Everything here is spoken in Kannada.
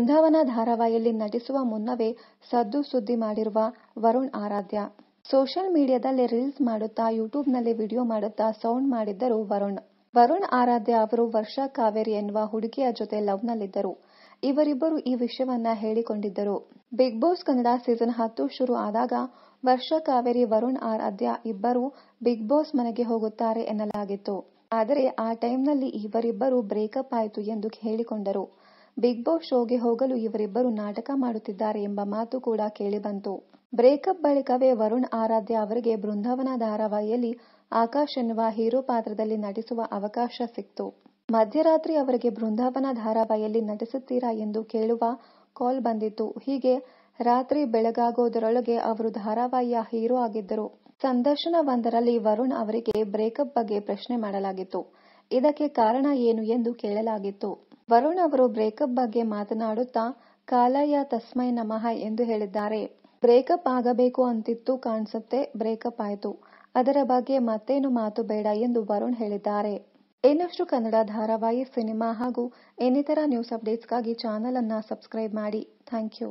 ಬೃಂದಾವನ ಧಾರಾವಾಹಿಯಲ್ಲಿ ನಟಿಸುವ ಮುನ್ನವೇ ಸದ್ದು ಸುದ್ದಿ ಮಾಡಿರುವ ವರುಣ್ ಆರಾಧ್ಯ. ಸೋಷಿಯಲ್ ಮೀಡಿಯಾದಲ್ಲಿ ರೀಲ್ಸ್ ಮಾಡುತ್ತಾ, ಯೂಟ್ಯೂಬ್ನಲ್ಲಿ ವಿಡಿಯೋ ಮಾಡುತ್ತಾ ಸೌಂಡ್ ಮಾಡಿದ್ದರು ವರುಣ್. ವರುಣ್ ಆರಾಧ್ಯ ಅವರು ವರ್ಷಾ ಕಾವೇರಿ ಎನ್ನುವ ಹುಡುಗಿಯ ಜೊತೆ ಲವ್ನಲ್ಲಿದ್ದರು. ಇವರಿಬ್ಬರು ಈ ವಿಷಯವನ್ನ ಹೇಳಿಕೊಂಡಿದ್ದರು. ಬಿಗ್ ಬಾಸ್ ಕನ್ನಡ ಸೀಸನ್ 10 ಶುರು ಆದಾಗ ವರ್ಷಾ ಕಾವೇರಿ, ವರುಣ್ ಆರಾಧ್ಯ ಇಬ್ಬರು ಬಿಗ್ ಬಾಸ್ ಮನೆಗೆ ಹೋಗುತ್ತಾರೆ ಎನ್ನಲಾಗಿತ್ತು. ಆದರೆ ಆ ಟೈಮ್ನಲ್ಲಿ ಇವರಿಬ್ಬರು ಬ್ರೇಕಪ್ ಆಯಿತು ಎಂದು ಹೇಳಿಕೊಂಡರು. ಬಿಗ್ ಬಾಸ್ ಶೋಗೆ ಹೋಗಲು ಇವರಿಬ್ಬರು ನಾಟಕ ಮಾಡುತ್ತಿದ್ದಾರೆ ಎಂಬ ಮಾತು ಕೂಡ ಕೇಳಿಬಂತು. ಬ್ರೇಕಪ್ ಬಳಿಕವೇ ವರುಣ್ ಆರಾಧ್ಯ ಅವರಿಗೆ ಬೃಂದಾವನ ಧಾರಾವಾಹಿಯಲ್ಲಿ ಆಕಾಶ್ ಎನ್ನುವ ಹೀರೋ ಪಾತ್ರದಲ್ಲಿ ನಟಿಸುವ ಅವಕಾಶ ಸಿಕ್ತು. ಮಧ್ಯರಾತ್ರಿ ಅವರಿಗೆ ಬೃಂದಾವನ ಧಾರಾವಾಹಿಯಲ್ಲಿ ನಟಿಸುತ್ತೀರಾ ಎಂದು ಕೇಳುವ ಕಾಲ್ ಬಂದಿತ್ತು. ಹೀಗೆ ರಾತ್ರಿ ಬೆಳಗಾಗೋದರೊಳಗೆ ಅವರು ಧಾರಾವಾಹಿಯ ಹೀರೋ ಆಗಿದ್ದರು. ಸಂದರ್ಶನವೊಂದರಲ್ಲಿ ವರುಣ್ ಅವರಿಗೆ ಬ್ರೇಕಪ್ ಬಗ್ಗೆ ಪ್ರಶ್ನೆ ಮಾಡಲಾಗಿತ್ತು. ಇದಕ್ಕೆ ಕಾರಣ ಏನು ಎಂದು ಕೇಳಲಾಗಿತ್ತು. ವರುಣ್ ಅವರು ಬ್ರೇಕಪ್ ಬಗ್ಗೆ ಮಾತನಾಡುತ್ತಾ ಕಾಲಾಯ ತಸ್ಮೈ ನಮಃ ಎಂದು ಹೇಳಿದ್ದಾರೆ. ಬ್ರೇಕಪ್ ಆಗಬೇಕು ಅಂತಿತ್ತು ಕಾಣ್ಸುತ್ತೆ, ಬ್ರೇಕಪ್ ಆಯ್ತು. ಅದರ ಬಗ್ಗೆ ಮತ್ತೇನು ಮಾತು ಬೇಡ ಎಂದು ವರುಣ್ ಹೇಳಿದ್ದಾರೆ. ಇನ್ನಷ್ಟು ಕನ್ನಡ ಧಾರಾವಾಹಿ, ಸಿನಿಮಾ ಹಾಗೂ ಇನ್ನಿತರ ನ್ಯೂಸ್ ಅಪ್ಡೇಟ್ಸ್ಗಾಗಿ ಚಾನೆಲ್ ಅನ್ನ ಸಬ್ಸ್ಕ್ರೈಬ್ ಮಾಡಿ. Thank you.